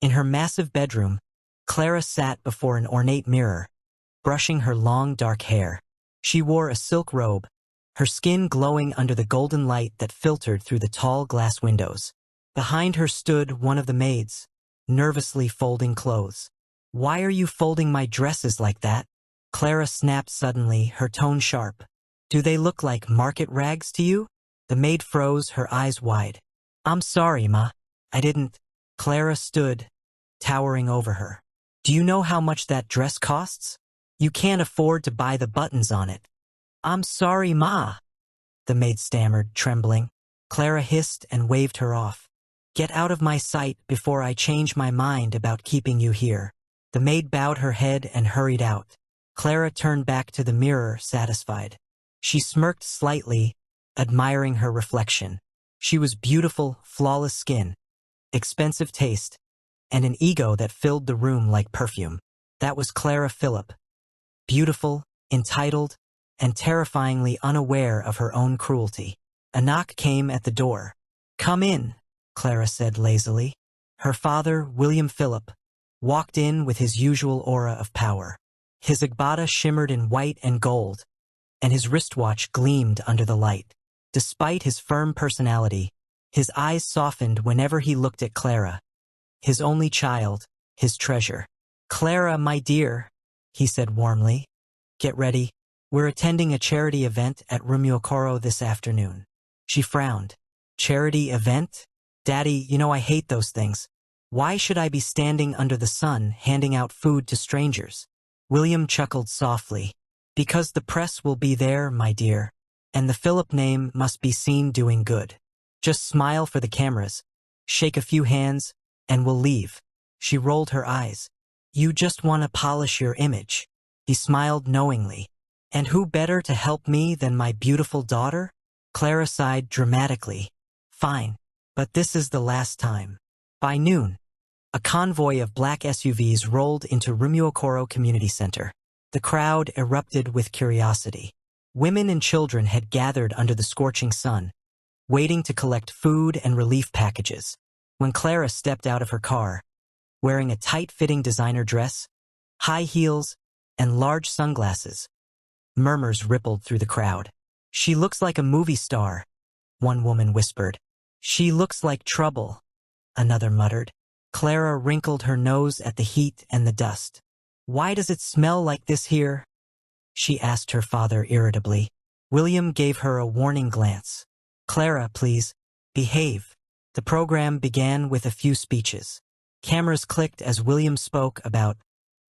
In her massive bedroom, Clara sat before an ornate mirror, brushing her long dark hair. She wore a silk robe, her skin glowing under the golden light that filtered through the tall glass windows. Behind her stood one of the maids, nervously folding clothes. "Why are you folding my dresses like that?" Clara snapped suddenly, her tone sharp. "Do they look like market rags to you?" The maid froze, her eyes wide. "I'm sorry, Ma. I didn't." Clara stood, towering over her. "Do you know how much that dress costs? You can't afford to buy the buttons on it." "I'm sorry, Ma," the maid stammered, trembling. Clara hissed and waved her off. "Get out of my sight before I change my mind about keeping you here." The maid bowed her head and hurried out. Clara turned back to the mirror, satisfied. She smirked slightly, admiring her reflection. She was beautiful, flawless skin, expensive taste, and an ego that filled the room like perfume. That was Clara Philip. Beautiful, entitled, and terrifyingly unaware of her own cruelty. A knock came at the door. "Come in," Clara said lazily. Her father, William Philip, walked in with his usual aura of power. His agbada shimmered in white and gold, and his wristwatch gleamed under the light. Despite his firm personality, his eyes softened whenever he looked at Clara, his only child, his treasure. "Clara, my dear," he said warmly, "get ready. We're attending a charity event at Rumyokoro this afternoon." She frowned. "Charity event? Daddy, you know I hate those things. Why should I be standing under the sun handing out food to strangers?" William chuckled softly. "Because the press will be there, my dear, and the Philip name must be seen doing good. Just smile for the cameras, shake a few hands, and we'll leave." She rolled her eyes. "You just want to polish your image." He smiled knowingly. "And who better to help me than my beautiful daughter?" Clara sighed dramatically. "Fine, but this is the last time." By noon, a convoy of black SUVs rolled into Rumyokoro Community Center. The crowd erupted with curiosity. Women and children had gathered under the scorching sun, waiting to collect food and relief packages. When Clara stepped out of her car, wearing a tight-fitting designer dress, high heels, and large sunglasses, murmurs rippled through the crowd. "She looks like a movie star," one woman whispered. "She looks like trouble," another muttered. Clara wrinkled her nose at the heat and the dust. "Why does it smell like this here?" she asked her father irritably. William gave her a warning glance. "Clara, please, behave." The program began with a few speeches. Cameras clicked as William spoke about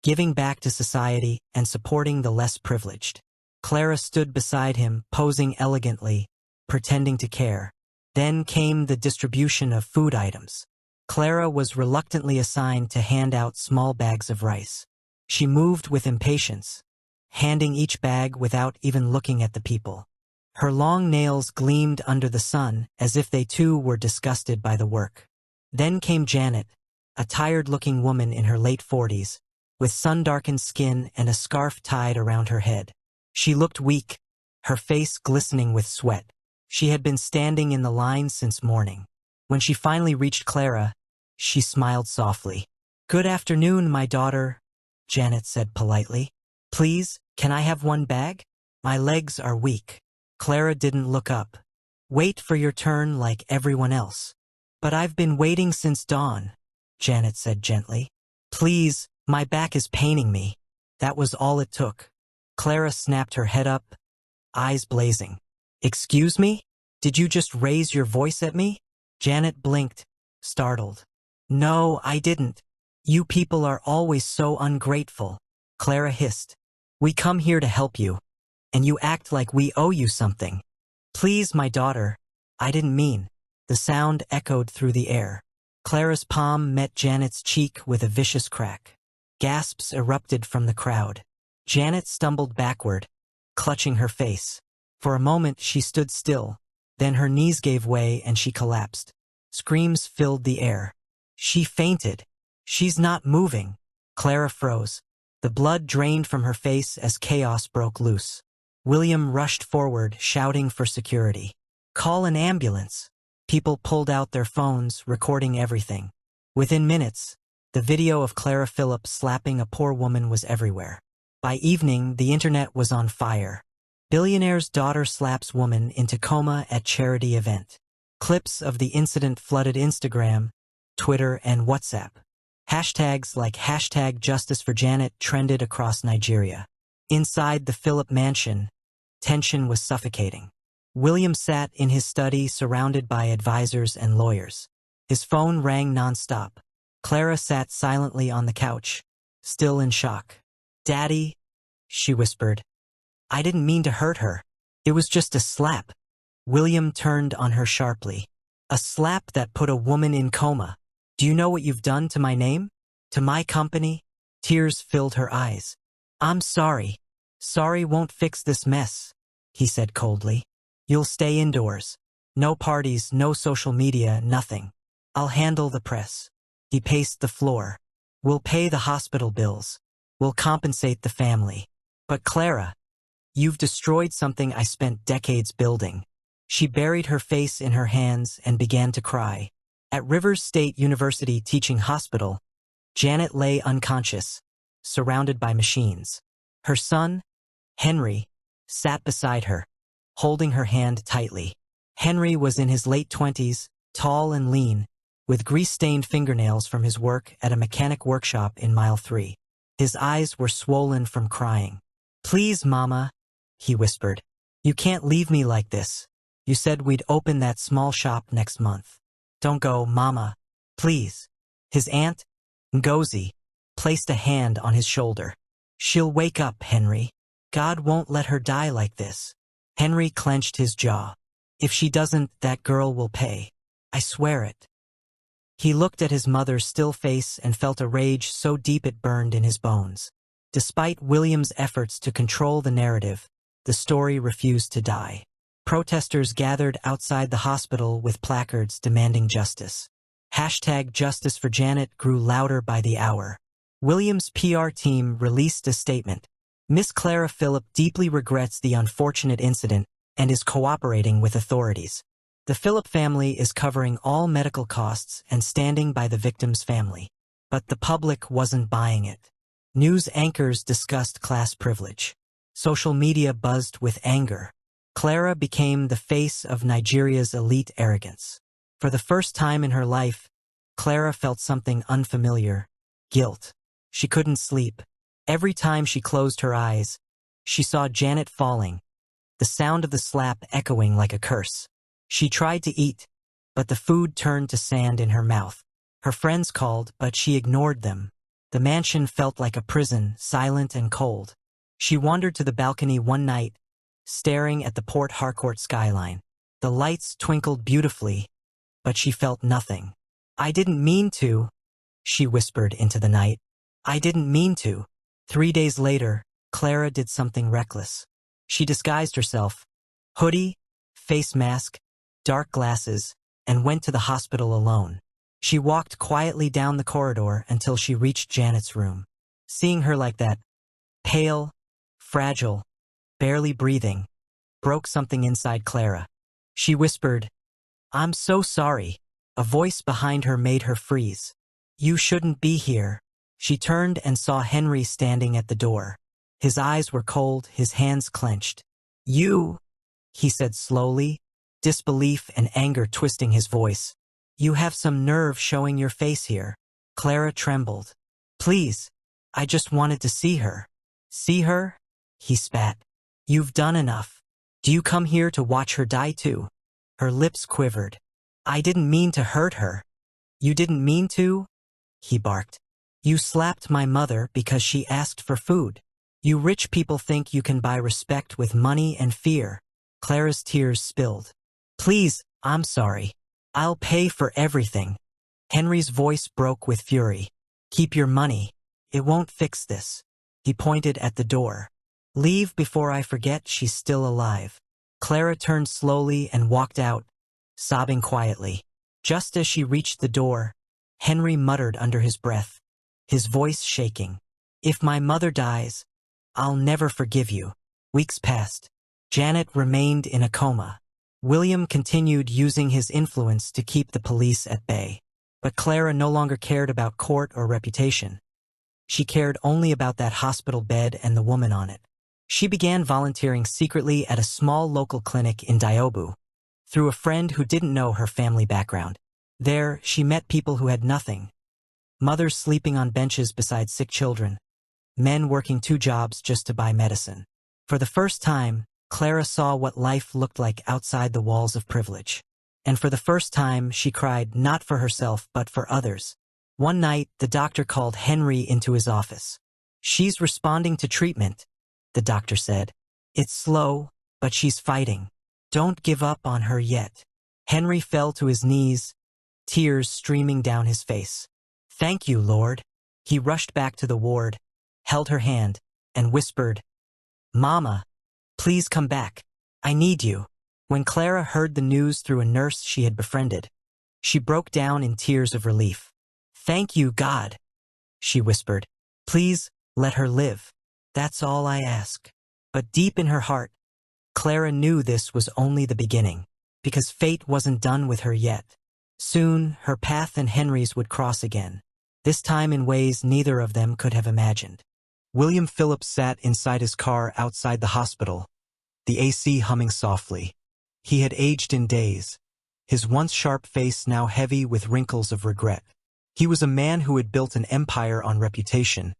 giving back to society and supporting the less privileged. Clara stood beside him, posing elegantly, pretending to care. Then came the distribution of food items. Clara was reluctantly assigned to hand out small bags of rice. She moved with impatience, handing each bag without even looking at the people. Her long nails gleamed under the sun as if they too were disgusted by the work. Then came Janet, a tired-looking woman in her late 40s, with sun-darkened skin and a scarf tied around her head. She looked weak, her face glistening with sweat. She had been standing in the line since morning. When she finally reached Clara, she smiled softly. "Good afternoon, my daughter," Janet said politely. "Please, can I have one bag? My legs are weak." Clara didn't look up. "Wait for your turn like everyone else." "But I've been waiting since dawn," Janet said gently. "Please, my back is paining me." That was all it took. Clara snapped her head up, eyes blazing. "Excuse me? Did you just raise your voice at me?" Janet blinked, startled. "No, I didn't. You people are always so ungrateful," Clara hissed. "We come here to help you, and you act like we owe you something." "Please, my daughter, I didn't mean." The sound echoed through the air. Clara's palm met Janet's cheek with a vicious crack. Gasps erupted from the crowd. Janet stumbled backward, clutching her face. For a moment she stood still, then her knees gave way and she collapsed. Screams filled the air. "She fainted. She's not moving." Clara froze. The blood drained from her face as chaos broke loose. William rushed forward, shouting for security. "Call an ambulance." People pulled out their phones, recording everything. Within minutes, The video of Clara Philip slapping a poor woman was everywhere. By evening, the internet was on fire. Billionaire's daughter slaps woman into coma at charity event. Clips of the incident flooded Instagram, Twitter, and WhatsApp. Hashtags like #JusticeForJanet trended across Nigeria. Inside the Philip mansion, tension was suffocating. William sat in his study surrounded by advisors and lawyers. His phone rang nonstop. Clara sat silently on the couch, still in shock. "Daddy," she whispered. "I didn't mean to hurt her. It was just a slap." William turned on her sharply. "A slap that put a woman in coma. Do you know what you've done to my name? To my company?" Tears filled her eyes. "I'm sorry. Sorry won't fix this mess," he said coldly. "You'll stay indoors. No parties, no social media, nothing. I'll handle the press." He paced the floor. "We'll pay the hospital bills. We'll compensate the family. But Clara, you've destroyed something I spent decades building." She buried her face in her hands and began to cry. At Rivers State University Teaching Hospital, Janet lay unconscious, surrounded by machines. Her son, Henry, sat beside her, holding her hand tightly. Henry was in his late 20s, tall and lean, with grease-stained fingernails from his work at a mechanic workshop in Mile 3. His eyes were swollen from crying. "Please, Mama," he whispered. "You can't leave me like this. You said we'd open that small shop next month. Don't go, Mama. Please." His aunt, Ngozi, placed a hand on his shoulder. "She'll wake up, Henry. God won't let her die like this." Henry clenched his jaw. "If she doesn't, that girl will pay. I swear it." He looked at his mother's still face and felt a rage so deep it burned in his bones. Despite William's efforts to control the narrative, the story refused to die. Protesters gathered outside the hospital with placards demanding justice. #JusticeForJanet grew louder by the hour. William's PR team released a statement. "Miss Clara Philip deeply regrets the unfortunate incident and is cooperating with authorities. The Philip family is covering all medical costs and standing by the victim's family." But the public wasn't buying it. News anchors discussed class privilege. Social media buzzed with anger. Clara became the face of Nigeria's elite arrogance. For the first time in her life, Clara felt something unfamiliar: guilt. She couldn't sleep. Every time she closed her eyes, she saw Janet falling, the sound of the slap echoing like a curse. She tried to eat, but the food turned to sand in her mouth. Her friends called, but she ignored them. The mansion felt like a prison, silent and cold. She wandered to the balcony one night, staring at the Port Harcourt skyline. The lights twinkled beautifully, but she felt nothing. "I didn't mean to," she whispered into the night. "I didn't mean to." 3 days later, Clara did something reckless. She disguised herself, hoodie, face mask, dark glasses, and went to the hospital alone. She walked quietly down the corridor until she reached Janet's room. Seeing her like that, pale, fragile, barely breathing, broke something inside Clara. She whispered, "I'm so sorry." A voice behind her made her freeze. "You shouldn't be here." She turned and saw Henry standing at the door. His eyes were cold, his hands clenched. "You," he said slowly, disbelief and anger twisting his voice. "You have some nerve showing your face here." Clara trembled. "Please, I just wanted to see her." "See her?" he spat. "You've done enough. Do you come here to watch her die too?" Her lips quivered. "I didn't mean to hurt her." "You didn't mean to?" he barked. "You slapped my mother because she asked for food. You rich people think you can buy respect with money and fear." Clara's tears spilled. "Please, I'm sorry. I'll pay for everything." Henry's voice broke with fury. "Keep your money. It won't fix this." He pointed at the door. "Leave before I forget she's still alive." Clara turned slowly and walked out, sobbing quietly. Just as she reached the door, Henry muttered under his breath, his voice shaking, "If my mother dies, I'll never forgive you." Weeks passed. Janet remained in a coma. William continued using his influence to keep the police at bay. But Clara no longer cared about court or reputation. She cared only about that hospital bed and the woman on it. She began volunteering secretly at a small local clinic in Diobu, through a friend who didn't know her family background. There, she met people who had nothing. Mothers sleeping on benches beside sick children. Men working 2 jobs just to buy medicine. For the first time, Clara saw what life looked like outside the walls of privilege. And for the first time, she cried not for herself but for others. One night, the doctor called Henry into his office. "She's responding to treatment," the doctor said. "It's slow, but she's fighting. Don't give up on her yet." Henry fell to his knees, tears streaming down his face. "Thank you, Lord." He rushed back to the ward, held her hand, and whispered, "Mama, please come back. I need you." When Clara heard the news through a nurse she had befriended, she broke down in tears of relief. "Thank you, God," she whispered. "Please, let her live. That's all I ask." But deep in her heart, Clara knew this was only the beginning, because fate wasn't done with her yet. Soon, her path and Henry's would cross again, this time in ways neither of them could have imagined. William Philip sat inside his car outside the hospital, the AC humming softly. He had aged in days, his once sharp face now heavy with wrinkles of regret. He was a man who had built an empire on reputation,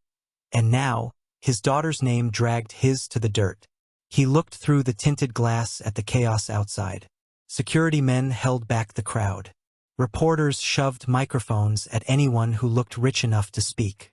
and now, his daughter's name dragged his to the dirt. He looked through the tinted glass at the chaos outside. Security men held back the crowd. Reporters shoved microphones at anyone who looked rich enough to speak.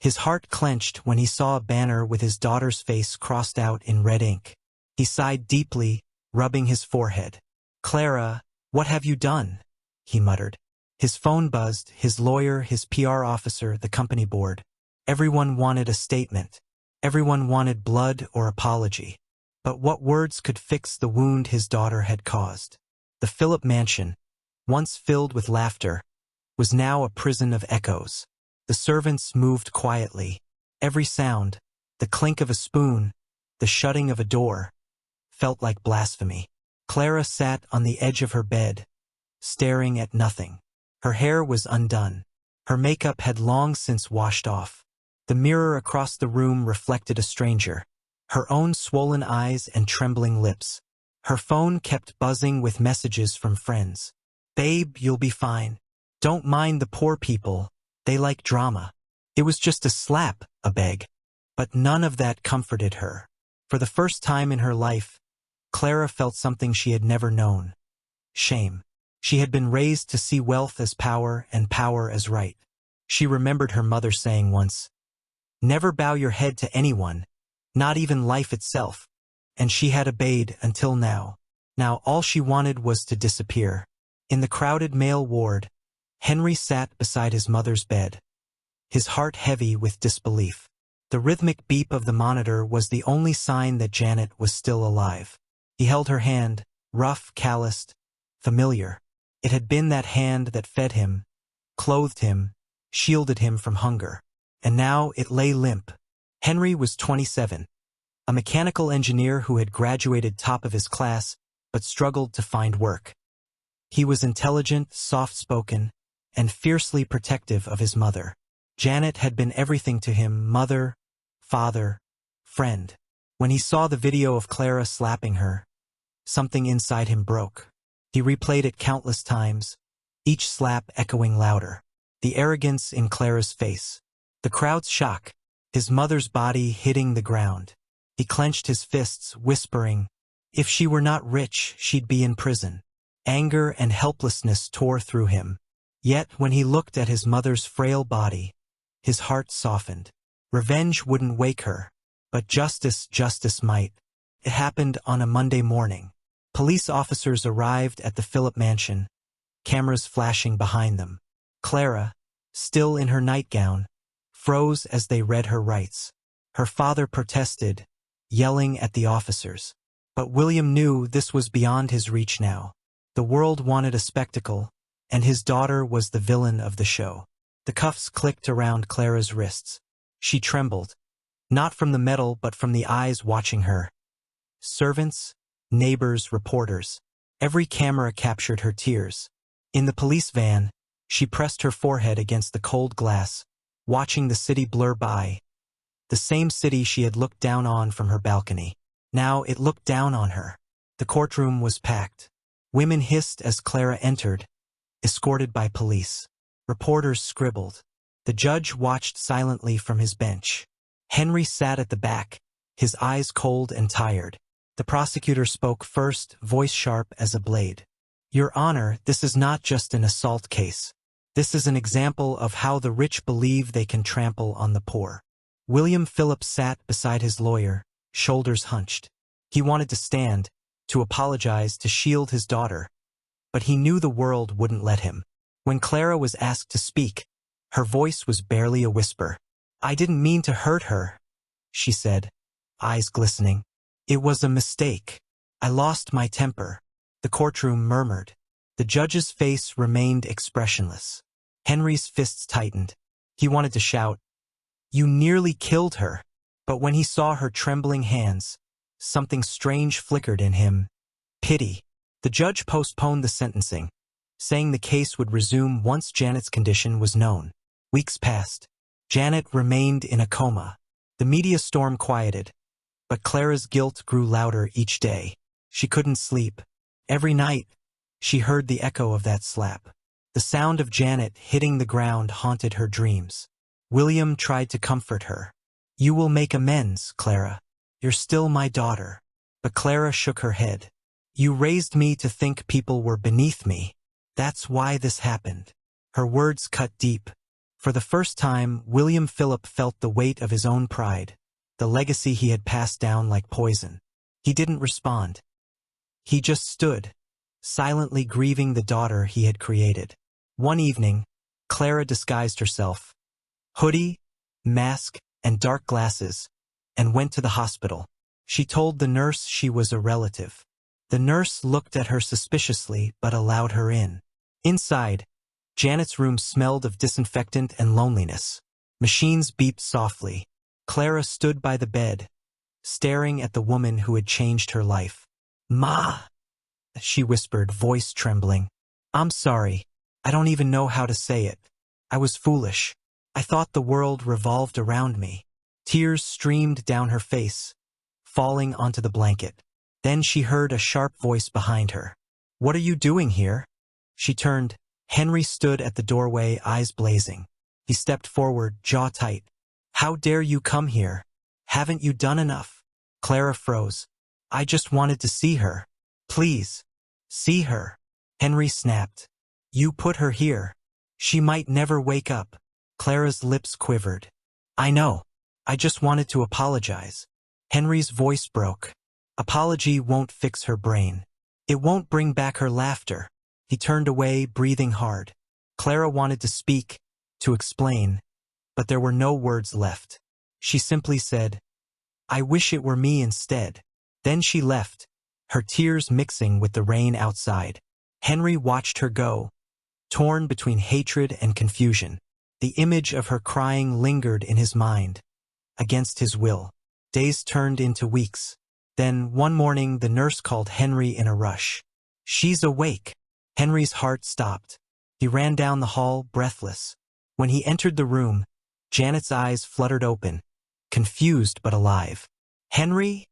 His heart clenched when he saw a banner with his daughter's face crossed out in red ink. He sighed deeply, rubbing his forehead. "Clara, what have you done?" he muttered. His phone buzzed, his lawyer, his PR officer, the company board. Everyone wanted a statement. Everyone wanted blood or apology. But what words could fix the wound his daughter had caused? The Philip mansion, once filled with laughter, was now a prison of echoes. The servants moved quietly. Every sound, the clink of a spoon, the shutting of a door, felt like blasphemy. Clara sat on the edge of her bed, staring at nothing. Her hair was undone. Her makeup had long since washed off. The mirror across the room reflected a stranger, her own swollen eyes and trembling lips. Her phone kept buzzing with messages from friends. "Babe, you'll be fine. Don't mind the poor people. They like drama." It was just a slap, a beg. But none of that comforted her. For the first time in her life, Clara felt something she had never known. Shame. She had been raised to see wealth as power and power as right. She remembered her mother saying once, "Never bow your head to anyone, not even life itself." And she had obeyed until now. Now all she wanted was to disappear. In the crowded male ward, Henry sat beside his mother's bed, his heart heavy with disbelief. The rhythmic beep of the monitor was the only sign that Janet was still alive. He held her hand, rough, calloused, familiar. It had been that hand that fed him, clothed him, shielded him from hunger. And now it lay limp. Henry was 27, a mechanical engineer who had graduated top of his class but struggled to find work. He was intelligent, soft-spoken, and fiercely protective of his mother. Janet had been everything to him: mother, father, friend. When he saw the video of Clara slapping her, something inside him broke. He replayed it countless times, each slap echoing louder. The arrogance in Clara's face, the crowd's shock, his mother's body hitting the ground. He clenched his fists, whispering, if she were not rich, she'd be in prison. Anger and helplessness tore through him. Yet when he looked at his mother's frail body, his heart softened. Revenge wouldn't wake her, but justice might. It happened on a Monday morning. Police officers arrived at the Philip mansion, cameras flashing behind them. Clara, still in her nightgown, froze as they read her rights. Her father protested, yelling at the officers. But William knew this was beyond his reach now. The world wanted a spectacle, and his daughter was the villain of the show. The cuffs clicked around Clara's wrists. She trembled, not from the metal but from the eyes watching her. Servants, neighbors, reporters. Every camera captured her tears. In the police van, She pressed her forehead against the cold glass, watching the city blur by. The same city she had looked down on from her balcony. Now it looked down on her. The courtroom was packed. Women hissed as Clara entered, escorted by police. Reporters scribbled. The judge watched silently from his bench. Henry sat at the back, his eyes cold and tired. The prosecutor spoke first, voice sharp as a blade. "Your Honor, this is not just an assault case. This is an example of how the rich believe they can trample on the poor." William Philip sat beside his lawyer, shoulders hunched. He wanted to stand, to apologize, to shield his daughter, but he knew the world wouldn't let him. When Clara was asked to speak, her voice was barely a whisper. "I didn't mean to hurt her," she said, eyes glistening. "It was a mistake. I lost my temper." The courtroom murmured. The judge's face remained expressionless. Henry's fists tightened. He wanted to shout, "You nearly killed her." But when he saw her trembling hands, something strange flickered in him. Pity. The judge postponed the sentencing, saying the case would resume once Janet's condition was known. Weeks passed. Janet remained in a coma. The media storm quieted, but Clara's guilt grew louder each day. She couldn't sleep. Every night, she heard the echo of that slap. The sound of Janet hitting the ground haunted her dreams. William tried to comfort her. "You will make amends, Clara. You're still my daughter." But Clara shook her head. "You raised me to think people were beneath me. That's why this happened." Her words cut deep. For the first time, William Philip felt the weight of his own pride, the legacy he had passed down like poison. He didn't respond. He just stood, silently grieving the daughter he had created. One evening, Clara disguised herself. Hoodie, mask, and dark glasses, and went to the hospital. She told the nurse she was a relative. The nurse looked at her suspiciously but allowed her in. Inside, Janet's room smelled of disinfectant and loneliness. Machines beeped softly. Clara stood by the bed, staring at the woman who had changed her life. "Ma," she whispered, voice trembling. "I'm sorry. I don't even know how to say it. I was foolish. I thought the world revolved around me." Tears streamed down her face, falling onto the blanket. Then she heard a sharp voice behind her. "What are you doing here?" She turned. Henry stood at the doorway, eyes blazing. He stepped forward, jaw tight. "How dare you come here? Haven't you done enough?" Clara froze. "I just wanted to see her. Please, see her." Henry snapped. "You put her here. She might never wake up." Clara's lips quivered. "I know. I just wanted to apologize." Henry's voice broke. "Apology won't fix her brain. It won't bring back her laughter." He turned away, breathing hard. Clara wanted to speak, to explain, but there were no words left. She simply said, "I wish it were me instead." Then she left, her tears mixing with the rain outside. Henry watched her go, torn between hatred and confusion. The image of her crying lingered in his mind, against his will. Days turned into weeks. Then, one morning, the nurse called Henry in a rush. "She's awake." Henry's heart stopped. He ran down the hall, breathless. When he entered the room, Janet's eyes fluttered open, confused but alive. "Henry?"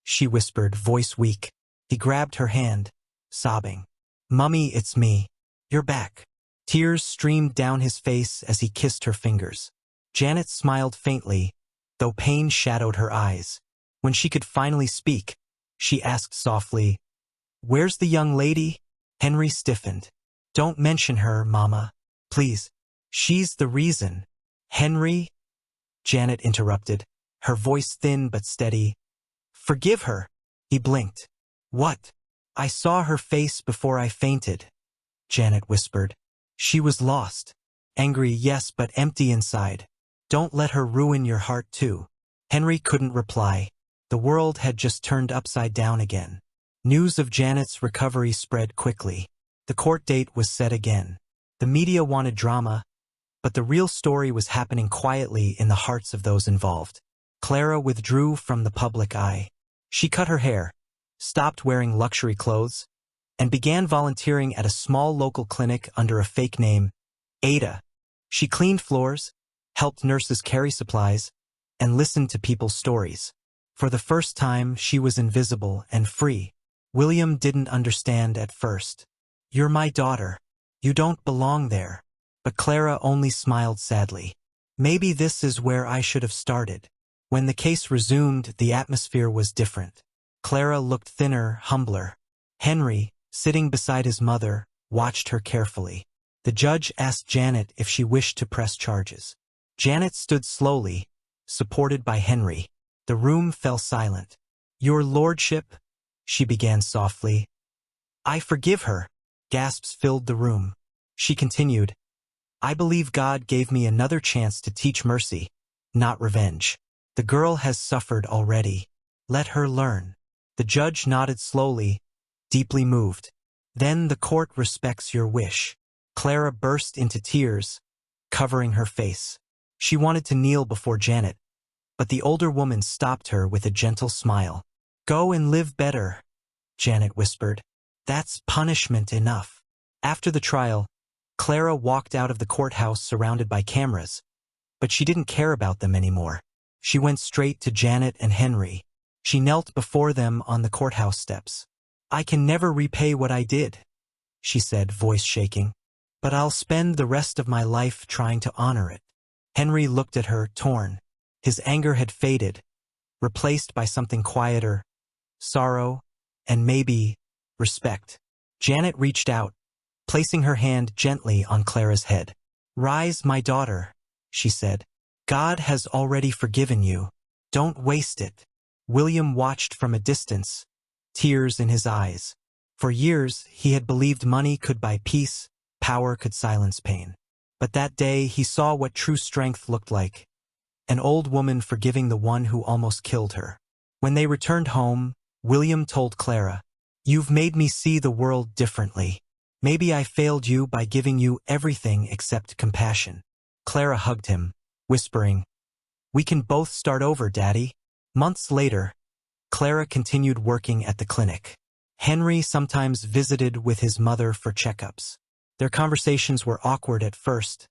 she whispered, voice weak. He grabbed her hand, sobbing. "Mummy, it's me. You're back." Tears streamed down his face as he kissed her fingers. Janet smiled faintly, though pain shadowed her eyes. When she could finally speak, she asked softly, "Where's the young lady?" Henry stiffened. "Don't mention her, Mama. Please. She's the reason." "Henry?" Janet interrupted, her voice thin but steady. "Forgive her." He blinked. "What?" "I saw her face before I fainted," Janet whispered. "She was lost. Angry, yes, but empty inside. Don't let her ruin your heart too." Henry couldn't reply. The world had just turned upside down again. News of Janet's recovery spread quickly. The court date was set again. The media wanted drama, but the real story was happening quietly in the hearts of those involved. Clara withdrew from the public eye. She cut her hair, stopped wearing luxury clothes, and began volunteering at a small local clinic under a fake name, Ada. She cleaned floors, helped nurses carry supplies, and listened to people's stories. For the first time, she was invisible and free. William didn't understand at first. "You're my daughter. You don't belong there." But Clara only smiled sadly. Maybe this is where I should have started. When the case resumed, the atmosphere was different. Clara looked thinner, humbler. Henry, sitting beside his mother, watched her carefully. The judge asked Janet if she wished to press charges. Janet stood slowly, supported by Henry. The room fell silent. "Your lordship," she began softly. "I forgive her." Gasps filled the room. She continued, "I believe God gave me another chance to teach mercy, not revenge. The girl has suffered already. Let her learn." The judge nodded slowly, deeply moved. "Then the court respects your wish." Clara burst into tears, covering her face. She wanted to kneel before Janet, but the older woman stopped her with a gentle smile. "Go and live better," Janet whispered. "That's punishment enough." After the trial, Clara walked out of the courthouse surrounded by cameras, but she didn't care about them anymore. She went straight to Janet and Henry. She knelt before them on the courthouse steps. "I can never repay what I did," she said, voice shaking, "but I'll spend the rest of my life trying to honor it." Henry looked at her, torn. His anger had faded, replaced by something quieter, sorrow, and maybe respect. Janet reached out, placing her hand gently on Clara's head. "Rise, my daughter," she said. "God has already forgiven you. Don't waste it." William watched from a distance, tears in his eyes. For years, he had believed money could buy peace, power could silence pain. But that day, he saw what true strength looked like. An old woman forgiving the one who almost killed her. When they returned home, William told Clara, "You've made me see the world differently. Maybe I failed you by giving you everything except compassion." Clara hugged him, whispering, "We can both start over, Daddy." Months later, Clara continued working at the clinic. Henry sometimes visited with his mother for checkups. Their conversations were awkward at first,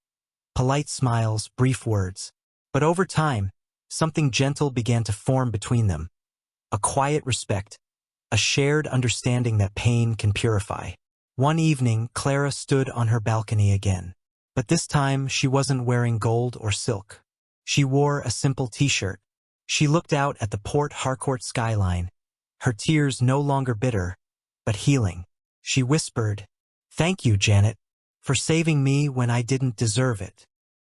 polite smiles, brief words. But over time, something gentle began to form between them. A quiet respect, a shared understanding that pain can purify. One evening, Clara stood on her balcony again. But this time, she wasn't wearing gold or silk. She wore a simple t-shirt. She looked out at the Port Harcourt skyline, her tears no longer bitter, but healing. She whispered, "Thank you, Janet, for saving me when I didn't deserve it."